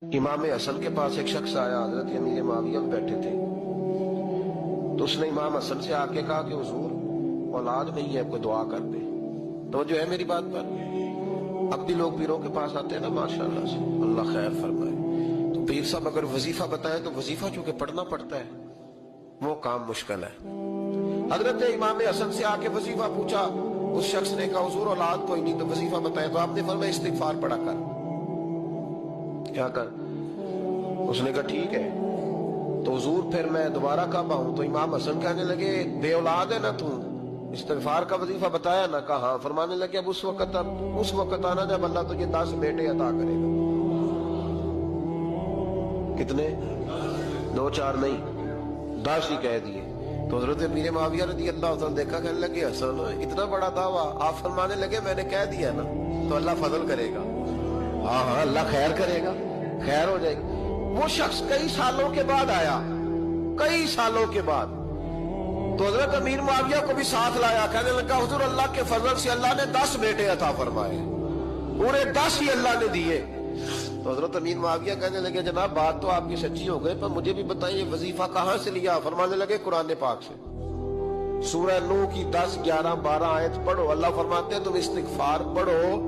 امام حسن کے پاس ایک شخص آیا، حضرت امیر معاویہ بیٹھے تھے، تو اس نے امام حسن سے آ کے کہا کہ حضور اولاد نہیں ہے، کوئی دعا کر دے۔ تو جو ہے میری بات پر، اب بھی لوگ پیروں کے پاس آتے ہیں نا، ماشاءاللہ سے اللہ خیر فرمائے، تو پیر صاحب اگر وظیفہ بتائیں تو وظیفہ چونکہ پڑھنا پڑتا ہے وہ کام مشکل ہے۔ حضرت امام حسن سے آ کے وظیفہ پوچھا، اس شخص نے کہا حضور اولاد کوئی نہیں، تو وظیفہ بتائیں، تو آپ نے فرمایا استغفار پڑھا کر۔ کیا کر؟ اس نے کہا ٹھیک ہے۔ تو حضور پھر میں دوبارہ کعبہ ہوں، تو امام حسن کہنے لگے بے اولاد ہے نا تو، استغفار کا وظیفہ بتایا نا؟ کہا ہاں۔ فرمانے لگے اب اس وقت آنا جب اللہ تجھے 10 بیٹے عطا کرے گا۔ کتنے؟ 2 4 نہیں، 10 ہی کہہ دیے۔ تو حضرت امیر معاویہ رضی اللہ عنہ دیکھا، کہنے لگے حسن اتنا بڑا دعویٰ؟ آپ فرمانے لگے میں نے کہہ دیا نا، تو اللہ فضل کرے گا۔ ہاں ہاں اللہ خیر کرے گا، خیر ہو جائے گی۔ وہ شخص کئی سالوں کے بعد آیا، کئی سالوں کے بعد، تو حضرت امیر معاویہ کو بھی ساتھ لایا، کہنے لگا حضور اللہ کے فضل سے اللہ نے 10 بیٹے عطا فرمائے، پورے 10 ہی اللہ نے دیے۔ تو حضرت امیر معاویہ کہنے لگے جناب بات تو آپ کی سچی ہو گئی، پر مجھے بھی بتائیے وظیفہ کہاں سے لیا؟ فرمانے لگے قرآن پاک سے، سورہ نوح کی 10 11 12 آیت پڑھو۔ اللہ فرماتے ہیں تم استغفار پڑھو